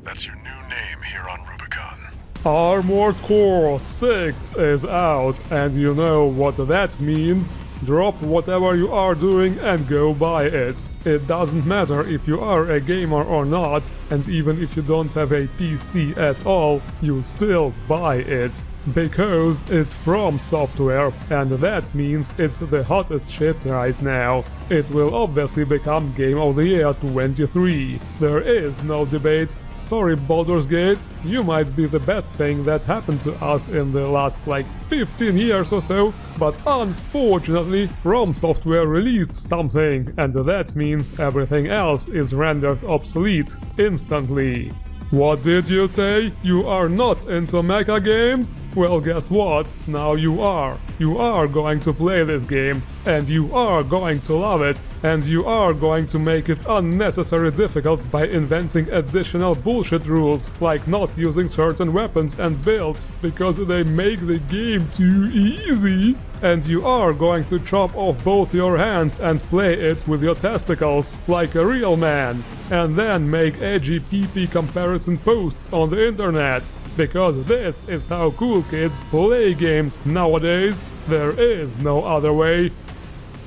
That's your new name here on Rubicon. Armored Core 6 is out, and you know what that means. Drop whatever you are doing and go buy it. It doesn't matter if you are a gamer or not, and even if you don't have a PC at all, you still buy it. Because it's from software, and that means it's the hottest shit right now. It will obviously become Game of the Year 23. There is no debate. Sorry, Baldur's Gate, you might be the bad thing that happened to us in the last 15 years or so, but unfortunately From Software released something, and that means everything else is rendered obsolete instantly. What did you say? You are not into mecha games? Well, guess what? Now you are. You are going to play this game, and you are going to love it, and you are going to make it unnecessarily difficult by inventing additional bullshit rules, like not using certain weapons and builds, because they make the game too easy. And you are going to chop off both your hands and play it with your testicles, like a real man, and then make edgy PP comparison posts on the internet, because this is how cool kids play games nowadays. There is no other way.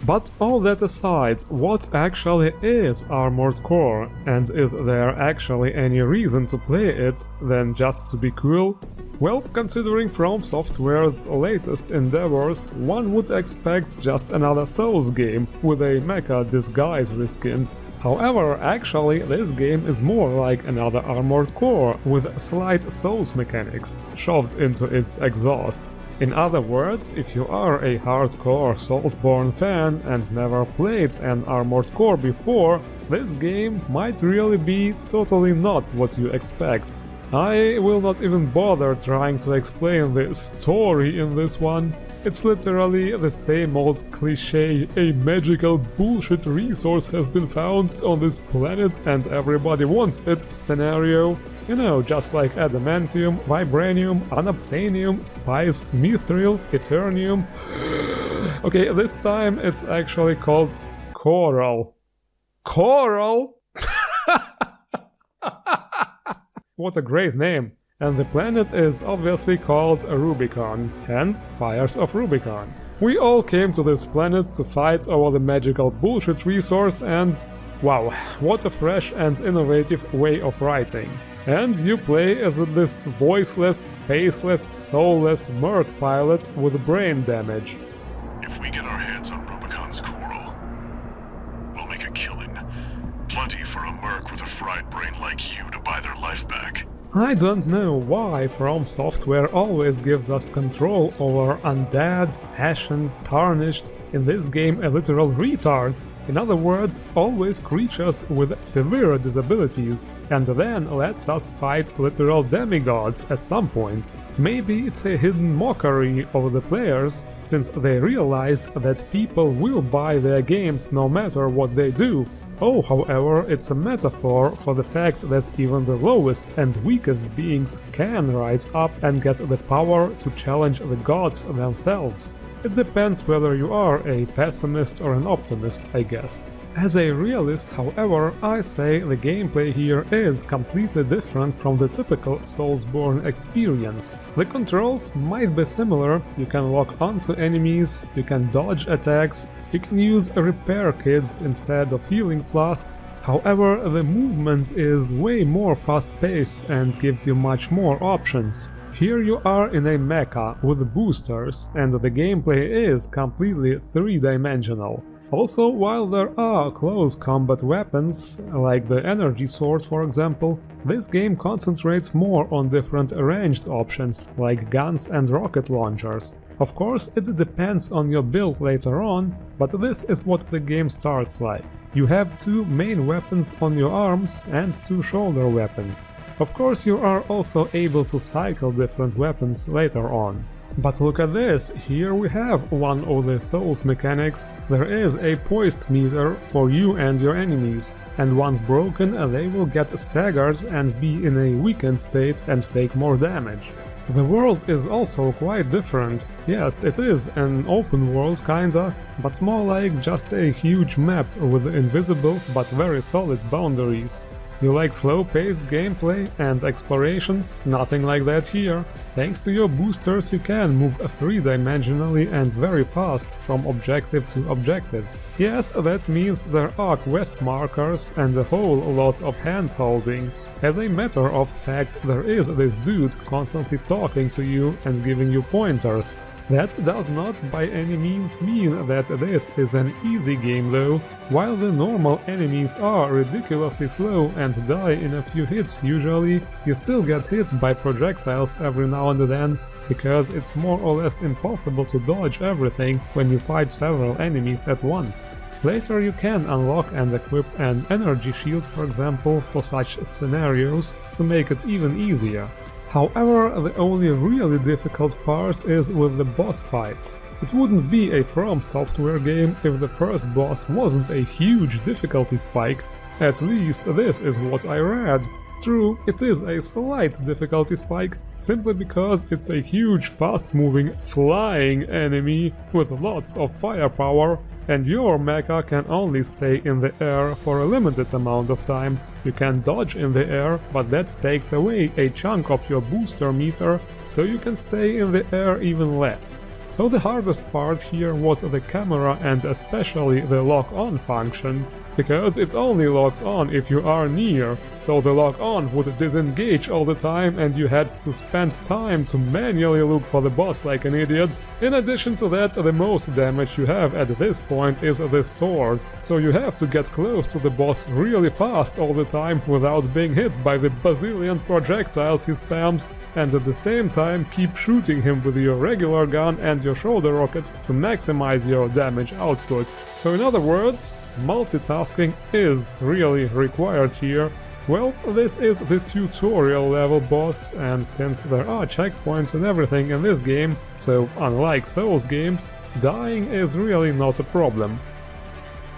But all that aside, what actually is Armored Core, and is there actually any reason to play it than just to be cool? Well, considering From Software's latest endeavors, one would expect just another Souls game with a mecha disguise reskin. However, actually, this game is more like another Armored Core with slight Souls mechanics shoved into its exhaust. In other words, if you are a hardcore Soulsborne fan and never played an Armored Core before, this game might really be totally not what you expect. I will not even bother trying to explain the story in this one. It's literally the same old cliché, a magical bullshit resource has been found on this planet and everybody wants it scenario. You know, just like adamantium, vibranium, unobtainium, spiced mithril, eternium. Okay, this time it's actually called coral. Coral? What a great name! And the planet is obviously called Rubicon, hence Fires of Rubicon. We all came to this planet to fight over the magical bullshit resource and... wow, what a fresh and innovative way of writing. And you play as this voiceless, faceless, soulless merc pilot with brain damage. If we get our hands on Rubicon's coral, we'll make a killing. Plenty for a merc with a fried brain like you to buy their life back. I don't know why From Software always gives us control over undead, ashen, tarnished, in this game a literal retard. In other words, always creatures with severe disabilities, and then lets us fight literal demigods at some point. Maybe it's a hidden mockery of the players, since they realized that people will buy their games no matter what they do. Oh, however, it's a metaphor for the fact that even the lowest and weakest beings can rise up and get the power to challenge the gods themselves. It depends whether you are a pessimist or an optimist, I guess. As a realist, however, I say the gameplay here is completely different from the typical Soulsborne experience. The controls might be similar, you can lock onto enemies, you can dodge attacks, you can use repair kits instead of healing flasks. However, the movement is way more fast-paced and gives you much more options. Here you are in a mecha with boosters, and the gameplay is completely three-dimensional. Also, while there are close combat weapons, like the energy sword for example, this game concentrates more on different ranged options, like guns and rocket launchers. Of course, it depends on your build later on, but this is what the game starts like. You have two main weapons on your arms and two shoulder weapons. Of course, you are also able to cycle different weapons later on. But look at this, here we have one of the Souls mechanics. There is a poise meter for you and your enemies, and once broken they will get staggered and be in a weakened state and take more damage. The world is also quite different. Yes, it is an open world kinda, but more like just a huge map with invisible but very solid boundaries. You like slow-paced gameplay and exploration? Nothing like that here. Thanks to your boosters you can move three-dimensionally and very fast from objective to objective. Yes, that means there are quest markers and a whole lot of hand-holding. As a matter of fact, there is this dude constantly talking to you and giving you pointers. That does not by any means mean that this is an easy game though. While the normal enemies are ridiculously slow and die in a few hits usually, you still get hit by projectiles every now and then, because it's more or less impossible to dodge everything when you fight several enemies at once. Later you can unlock and equip an energy shield, for example, for such scenarios, to make it even easier. However, the only really difficult part is with the boss fights. It wouldn't be a From Software game if the first boss wasn't a huge difficulty spike. At least this is what I read. True, it is a slight difficulty spike, simply because it's a huge fast-moving, flying enemy with lots of firepower, and your mecha can only stay in the air for a limited amount of time. You can dodge in the air, but that takes away a chunk of your booster meter, so you can stay in the air even less. So the hardest part here was the camera and especially the lock-on function, because it only locks on if you are near, so the lock-on would disengage all the time and you had to spend time to manually look for the boss like an idiot. In addition to that, the most damage you have at this point is the sword, so you have to get close to the boss really fast all the time without being hit by the bazillion projectiles he spams, and at the same time keep shooting him with your regular gun and your shoulder rockets to maximize your damage output. So in other words, multitasking is really required here. Well, this is the tutorial level boss, and since there are checkpoints and everything in this game, so unlike Souls games, dying is really not a problem.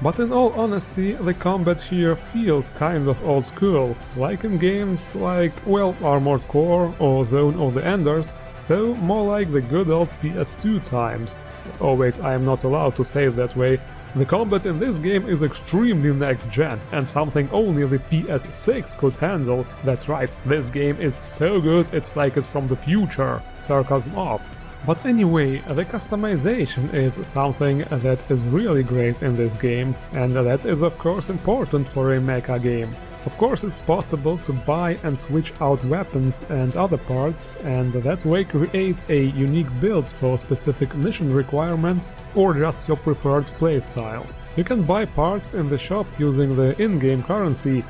But in all honesty, the combat here feels kind of old school, like in games like, well, Armored Core or Zone of the Enders, so more like the good old PS2 times. Oh wait, I am not allowed to say it that way. The combat in this game is extremely next-gen, and something only the PS6 could handle. That's right, this game is so good it's like it's from the future. Sarcasm off. But anyway, the customization is something that is really great in this game, and that is of course important for a mecha game. Of course it's possible to buy and switch out weapons and other parts, and that way create a unique build for specific mission requirements or just your preferred playstyle. You can buy parts in the shop using the in-game currency.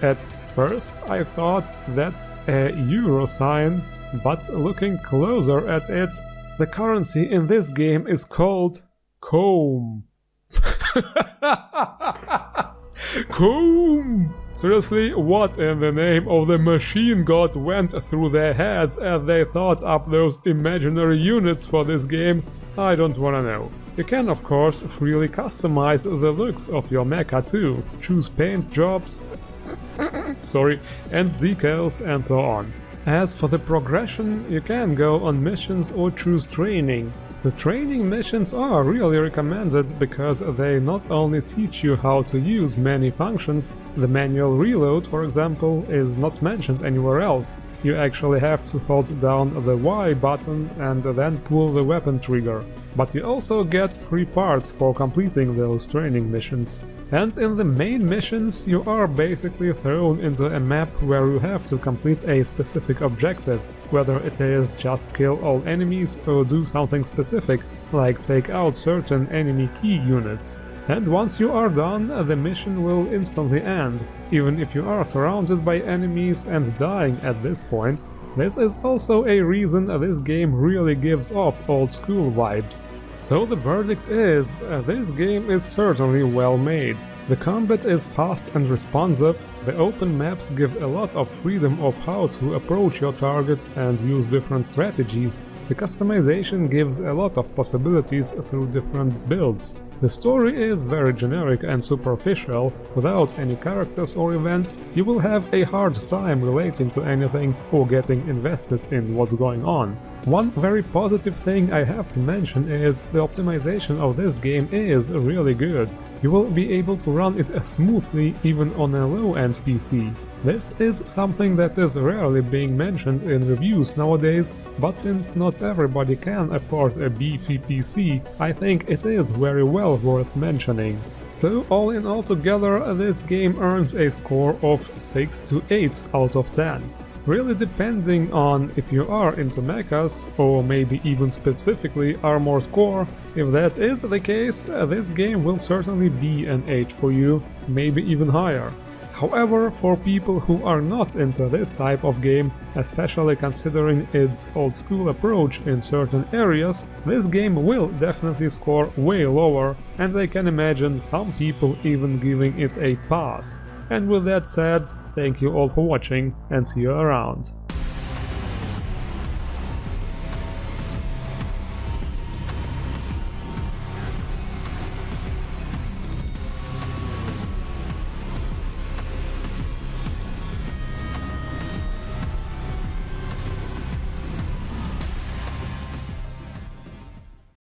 At first I thought that's a euro sign, but looking closer at it, the currency in this game is called comb. Comb! Seriously, what in the name of the machine god went through their heads as they thought up those imaginary units for this game? I don't wanna know. You can of course freely customize the looks of your mecha too, choose paint jobs, and decals and so on. As for the progression, you can go on missions or choose training. The training missions are really recommended because they not only teach you how to use many functions, the manual reload, for example, is not mentioned anywhere else. You actually have to hold down the Y button and then pull the weapon trigger. But you also get free parts for completing those training missions. And in the main missions you are basically thrown into a map where you have to complete a specific objective, whether it is just kill all enemies or do something specific, like take out certain enemy key units. And once you are done, the mission will instantly end, even if you are surrounded by enemies and dying at this point. This is also a reason this game really gives off old school vibes. So the verdict is, this game is certainly well made. The combat is fast and responsive, the open maps give a lot of freedom of how to approach your target and use different strategies. The customization gives a lot of possibilities through different builds. The story is very generic and superficial. Without any characters or events, you will have a hard time relating to anything or getting invested in what's going on. One very positive thing I have to mention is the optimization of this game is really good. You will be able to run it smoothly even on a low-end PC. This is something that is rarely being mentioned in reviews nowadays, but since not everybody can afford a beefy PC, I think it is very well worth mentioning. So all in all together, this game earns a score of 6 to 8 out of 10. Really depending on if you are into mechas, or maybe even specifically Armored Core. If that is the case, this game will certainly be an 8 for you, maybe even higher. However, for people who are not into this type of game, especially considering its old-school approach in certain areas, this game will definitely score way lower, and I can imagine some people even giving it a pass. And with that said, thank you all for watching, and see you around.